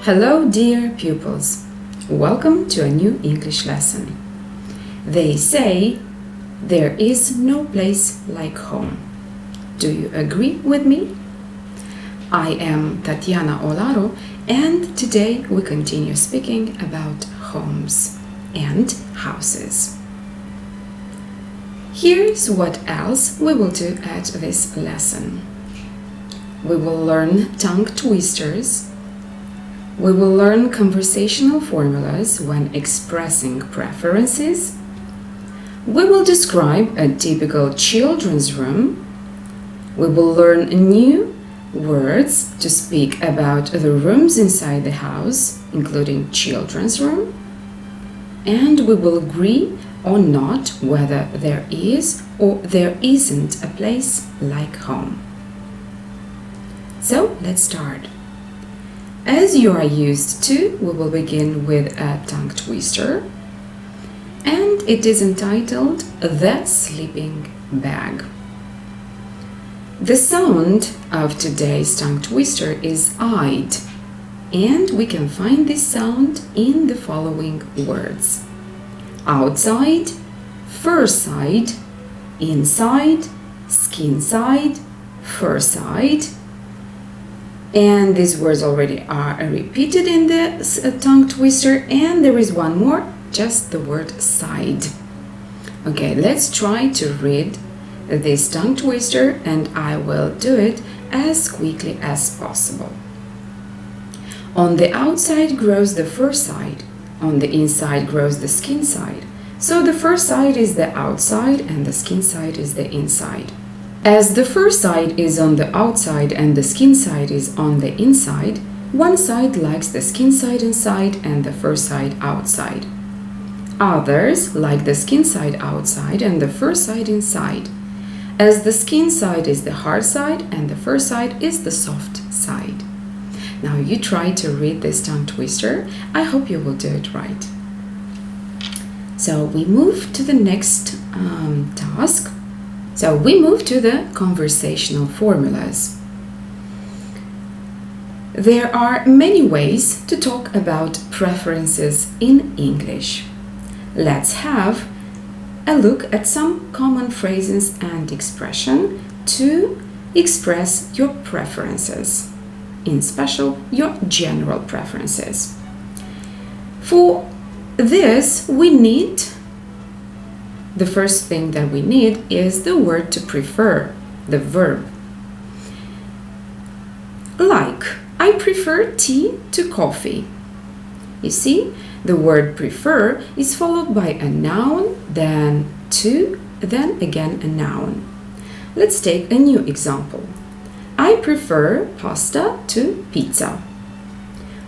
Hello, dear pupils. Welcome to a new English lesson. They say there is no place like home. Do you agree with me? I am Tatiana Olaru, and today we continue speaking about homes and houses. Here's what else we will do at this lesson. We will learn tongue twisters. We will learn conversational formulas when expressing preferences. We will describe a typical children's room. We will learn new words to speak about the rooms inside the house, including children's room. And we will agree or not whether there is or there isn't a place like home. So let's start. As you are used to, we will begin with a tongue twister, and it is entitled The Sleeping Bag. The sound of today's tongue twister is "id", and we can find this sound in the following words: outside, fur side, inside, skin side, fur side. And these words already are repeated in the tongue twister, and there is one more, just the word side. Okay, let's try to read this tongue twister, and I will do it as quickly as possible. On the outside grows the fur side, on the inside grows the skin side. So the fur side is the outside and the skin side is the inside. As the fur side is on the outside and the skin side is on the inside, one side likes the skin side inside and the fur side outside. Others like the skin side outside and the fur side inside, as the skin side is the hard side and the fur side is the soft side. Now you try to read this tongue twister. I hope you will do it right. So we move to the next task. So we move to the conversational formulas. There are many ways to talk about preferences in English. Let's have a look at some common phrases and expressions to express your preferences, in special your general preferences. For this, the first thing that we need is the word to prefer, the verb. Like, I prefer tea to coffee. You see, the word prefer is followed by a noun, then to, then again a noun. Let's take a new example. I prefer pasta to pizza.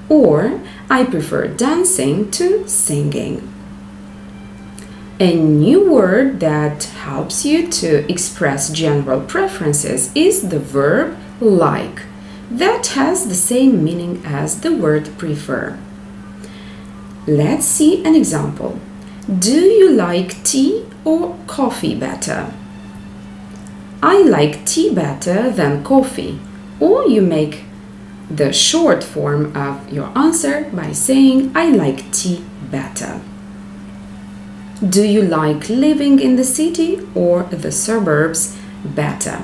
Or, I prefer dancing to singing. A new word that helps you to express general preferences is the verb like. That has the same meaning as the word prefer. Let's see an example. Do you like tea or coffee better? I like tea better than coffee. Or you make the short form of your answer by saying I like tea better. Do you like living in the city or the suburbs better?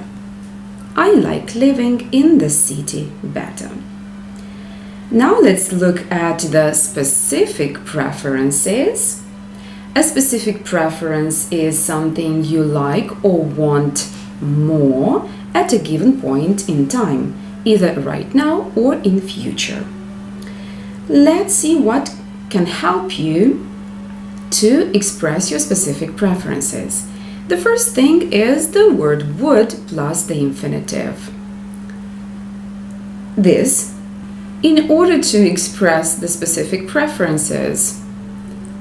I like living in the city better. Now let's look at the specific preferences. A specific preference is something you like or want more at a given point in time, either right now or in future. Let's see what can help you to express your specific preferences. The first thing is the word would plus the infinitive. This, in order to express the specific preferences,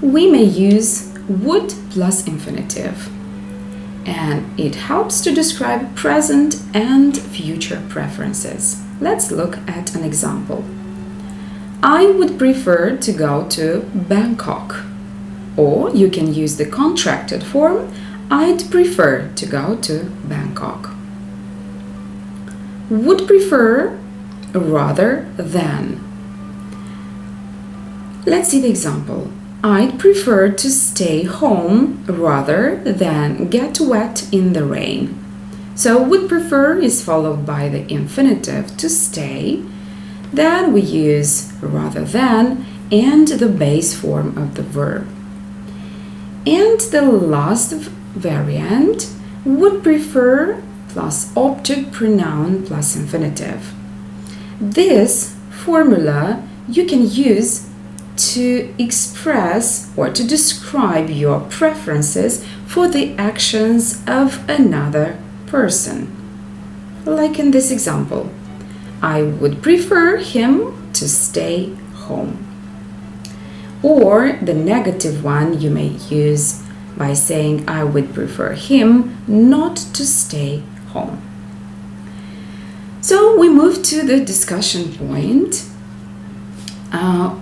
we may use would plus infinitive, and it helps to describe present and future preferences. Let's look at an example. I would prefer to go to Bangkok. Or you can use the contracted form, I'd prefer to go to Bangkok. Would prefer rather than. Let's see the example. I'd prefer to stay home rather than get wet in the rain. So would prefer is followed by the infinitive to stay. Then we use rather than and the base form of the verb. And the last variant, would prefer plus object pronoun plus infinitive. This formula you can use to express or to describe your preferences for the actions of another person. Like in this example, I would prefer him to stay home. Or the negative one you may use by saying I would prefer him not to stay home. So we move to the discussion point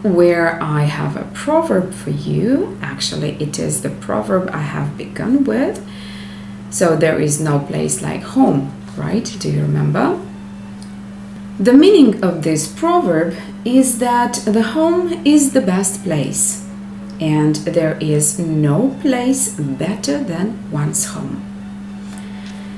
where I have a proverb for you. Actually, it is the proverb I have begun with. So there is no place like home, right? Do you remember? The meaning of this proverb is that the home is the best place, and there is no place better than one's home.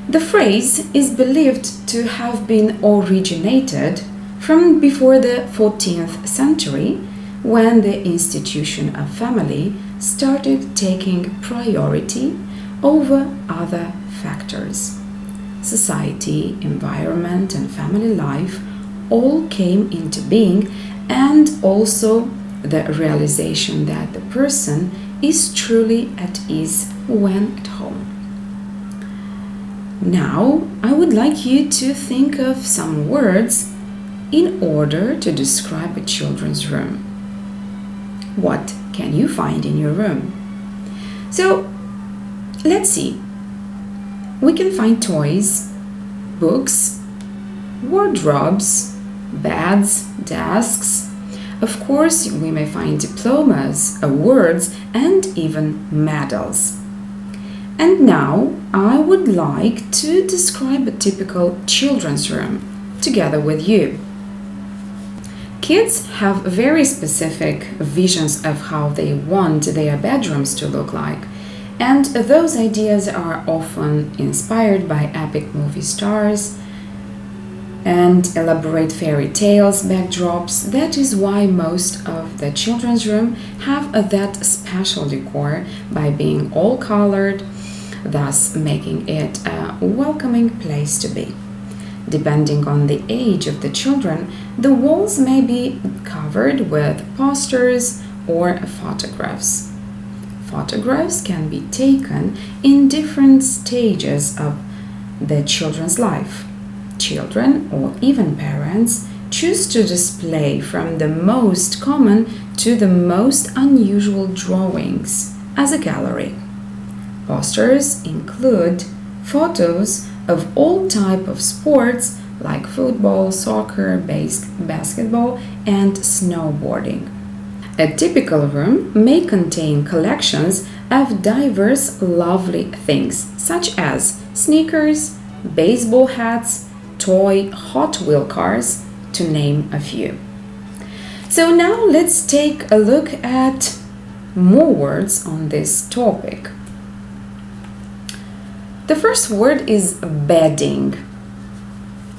The phrase is believed to have been originated from before the 14th century, when the institution of family started taking priority over other factors. Society, environment, and family life all came into being, and also the realization that the person is truly at ease when at home. Now, I would like you to think of some words in order to describe a children's room. What can you find in your room? So, let's see. We can find toys, books, wardrobes, beds, desks. Of course, we may find diplomas, awards, and even medals. And now, I would like to describe a typical children's room together with you. Kids have very specific visions of how they want their bedrooms to look like, and those ideas are often inspired by epic movie stars and elaborate fairy tales backdrops. That is why most of the children's room have that special decor by being all colored, thus making it a welcoming place to be. Depending on the age of the children, the walls may be covered with posters or photographs. Photographs can be taken in different stages of the children's life. Children or even parents choose to display from the most common to the most unusual drawings as a gallery. Posters include photos of all types of sports like football, soccer, basketball, and snowboarding. A typical room may contain collections of diverse lovely things such as sneakers, baseball hats, toy Hot Wheel cars, to name a few. So now let's take a look at more words on this topic. The first word is bedding.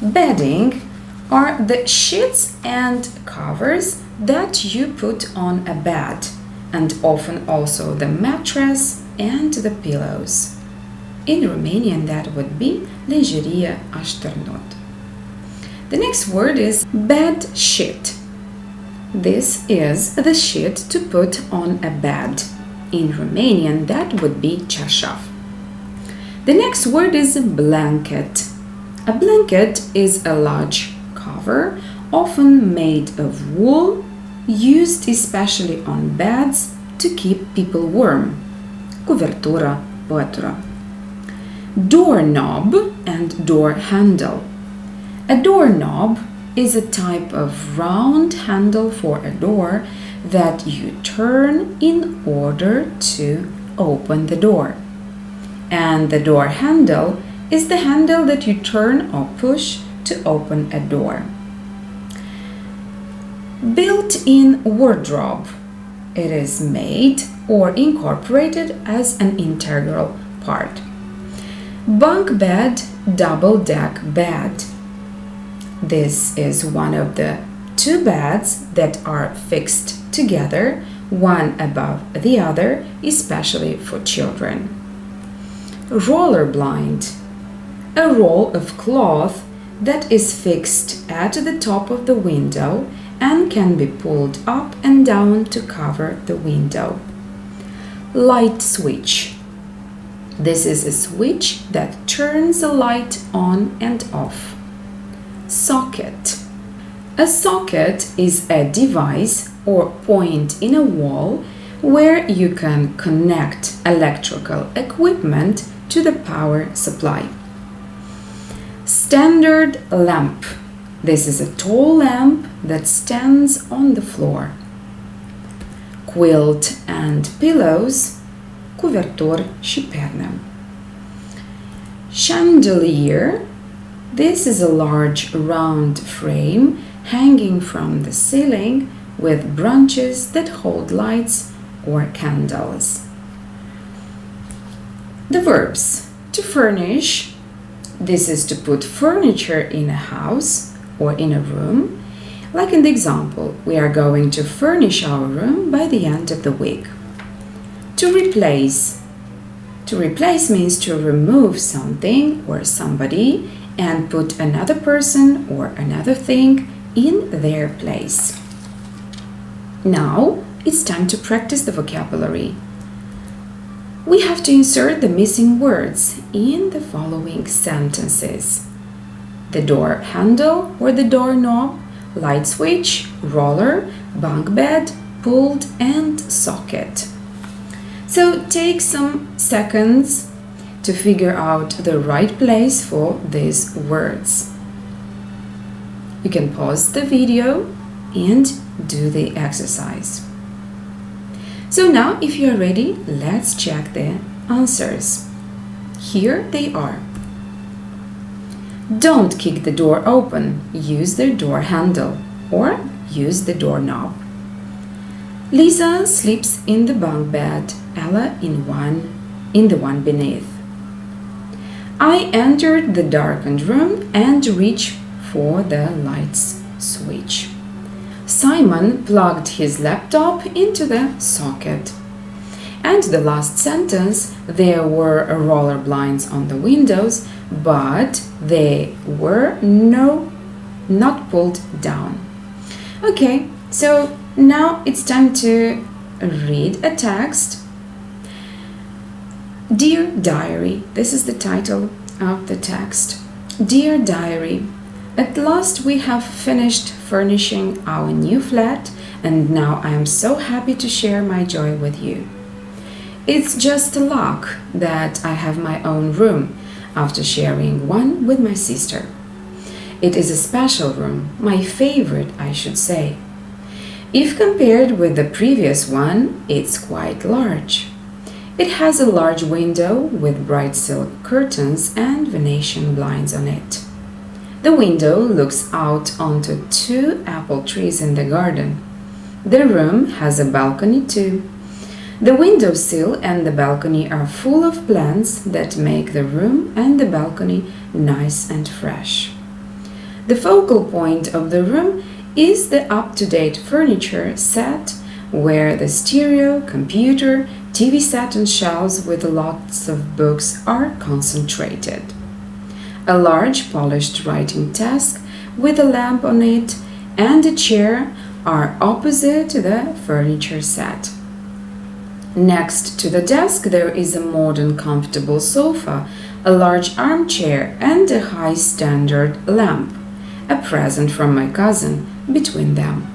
Bedding are the sheets and covers that you put on a bed, and often also the mattress and the pillows. In Romanian that would be lenjerie așternut. The next word is bed sheet. This is the sheet to put on a bed. In Romanian that would be ceașaf. The next word is blanket. A blanket is a large cover, often made of wool, used especially on beds to keep people warm. Cuvertură, pătură. Doorknob and door handle. A doorknob is a type of round handle for a door that you turn in order to open the door. And the door handle is the handle that you turn or push to open a door. Built-in wardrobe. it is made or incorporated as an integral part. Bunk bed, double-deck bed. This is one of the two beds that are fixed together, one above the other, especially for children. Roller blind, a roll of cloth that is fixed at the top of the window and can be pulled up and down to cover the window. Light switch. This is a switch that turns a light on and off. Socket. A socket is a device or point in a wall where you can connect electrical equipment to the power supply. Standard lamp. This is a tall lamp that stands on the floor. Quilt and pillows, cuvertor și pernă. Chandelier. This is a large round frame hanging from the ceiling with branches that hold lights or candles. The verbs. To furnish. This is to put furniture in a house or in a room. Like in the example, we are going to furnish our room by the end of the week. To replace. To replace means to remove something or somebody and put another person or another thing in their place. Now it's time to practice the vocabulary. We have to insert the missing words in the following sentences. The door handle or the doorknob, light switch, roller, bunk bed, pulled, and socket. So take some seconds to figure out the right place for these words. You can pause the video and do the exercise. So now, if you are ready, let's check the answers. Here they are. Don't kick the door open. Use the door handle or use the doorknob. Lisa sleeps in the bunk bed, Ella in the one beneath. I entered the darkened room and reached for the lights switch. Simon plugged his laptop into the socket. And the last sentence, there were roller blinds on the windows, but they were not pulled down. Okay, so now it's time to read a text. Dear Diary, this is the title of the text. Dear Diary, at last we have finished furnishing our new flat, and now I am so happy to share my joy with you. It's just luck that I have my own room after sharing one with my sister. It is a special room, my favorite, I should say. If compared with the previous one, it's quite large. It has a large window with bright silk curtains and Venetian blinds on it. The window looks out onto 2 apple trees in the garden. The room has a balcony too. The windowsill and the balcony are full of plants that make the room and the balcony nice and fresh. The focal point of the room is the up-to-date furniture set where the stereo, computer, TV set and shelves with lots of books are concentrated. A large polished writing desk with a lamp on it and a chair are opposite the furniture set. Next to the desk there is a modern comfortable sofa, a large armchair and a high standard lamp, a present from my cousin, between them.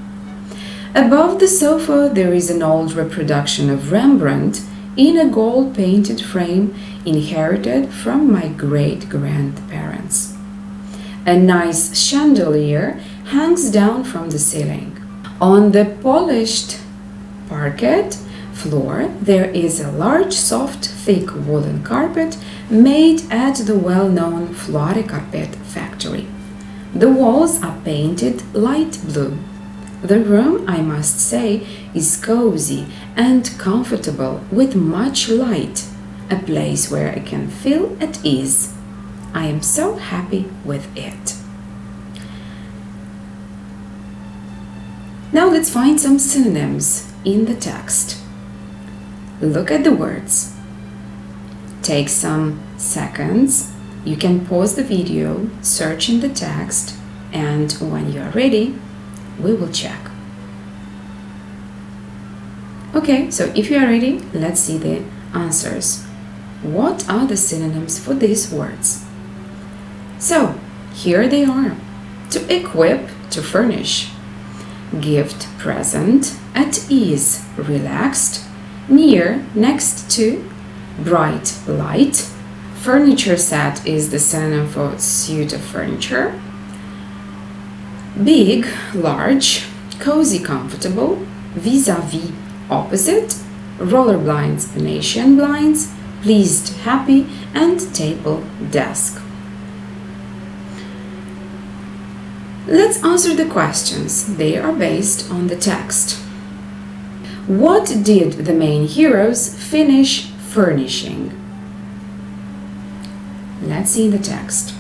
Above the sofa there is an old reproduction of Rembrandt in a gold-painted frame inherited from my great-grandparents. A nice chandelier hangs down from the ceiling. On the polished parquet floor there is a large, soft, thick woolen carpet made at the well-known Floare Carpet factory. The walls are painted light blue. The room, I must say, is cozy and comfortable with much light, a place where I can feel at ease. I am so happy with it. Now let's find some synonyms in the text. Look at the words. Take some seconds. You can pause the video, search in the text, and when you are ready, we will check. Okay, so if you are ready, let's see the answers. What are the synonyms for these words? So, here they are. To equip, to furnish. Gift, present. At ease, relaxed. Near, next to. Bright, light. Furniture set is the synonym for suit of furniture. Big, large. Cozy, comfortable. Vis-a-vis, opposite. Roller blinds, Venetian blinds. Pleased, happy. And table, desk. Let's answer the questions. They are based on the text. What did the main heroes finish furnishing? Let's see the text.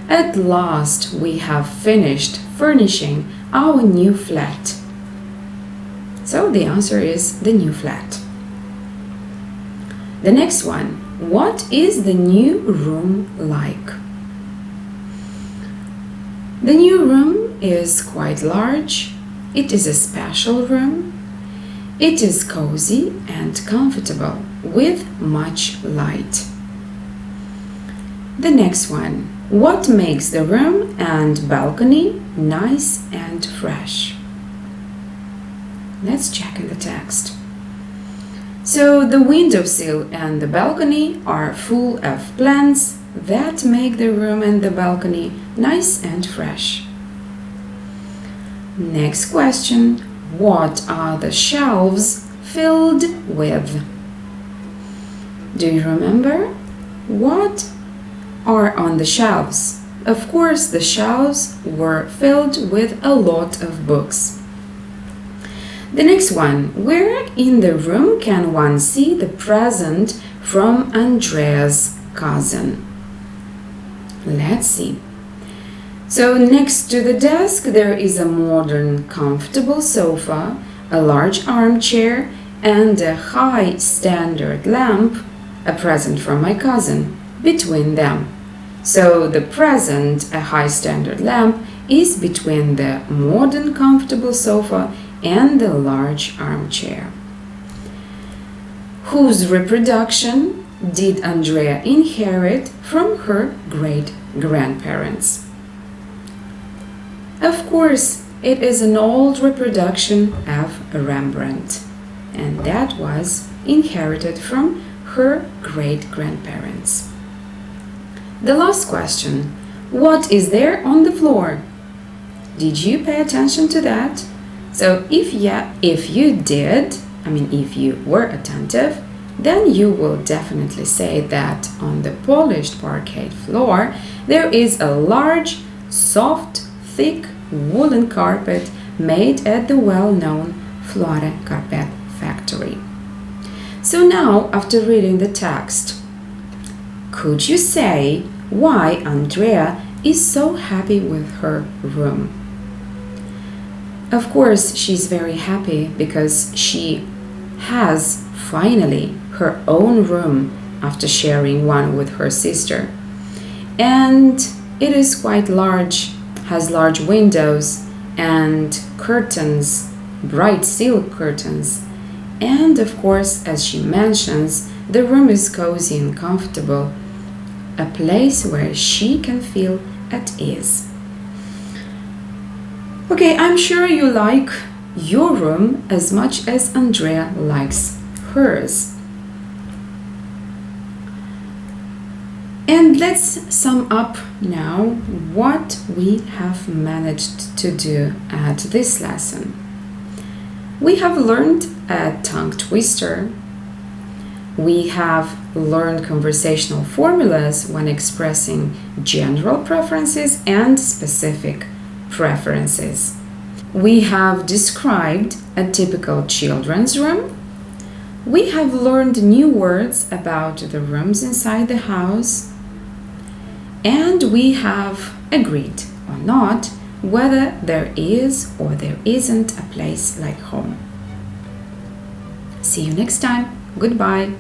At last we have finished furnishing our new flat. So the answer is the new flat. The next one. What is the new room like? The new room is quite large. It is a special room. It is cozy and comfortable with much light. The next one. What makes the room and balcony nice and fresh? Let's check in the text. So the windowsill and the balcony are full of plants that make the room and the balcony nice and fresh. Next question. What are the shelves filled with? Do you remember? What are on the shelves? Of course, the shelves were filled with a lot of books. The next one. Where in the room can one see the present from Andrea's cousin? Let's see. So next to the desk there is a modern comfortable sofa, a large armchair, and a high standard lamp, a present from my cousin, between them. So the present, a high standard lamp, is between the modern comfortable sofa and the large armchair. Whose reproduction did Andrea inherit from her great-grandparents? Of course, it is an old reproduction of Rembrandt, and that was inherited from her great-grandparents. The last question. What is there on the floor? Did you pay attention to that? So if you did, if you were attentive, then you will definitely say that on the polished parquet floor there is a large, soft, thick woolen carpet made at the well-known Floare Carpet factory. So now, after reading the text, could you say why Andrea is so happy with her room? Of course, she's very happy because she has finally her own room after sharing one with her sister. And it is quite large, has large windows and curtains, bright silk curtains. And of course, as she mentions, the room is cozy and comfortable, a place where she can feel at ease. Okay, I'm sure you like your room as much as Andrea likes hers. And let's sum up now what we have managed to do at this lesson. We have learned a tongue twister. We have learned conversational formulas when expressing general preferences and specific preferences. We have described a typical children's room. We have learned new words about the rooms inside the house. And we have agreed or not whether there is or there isn't a place like home. See you next time. Goodbye.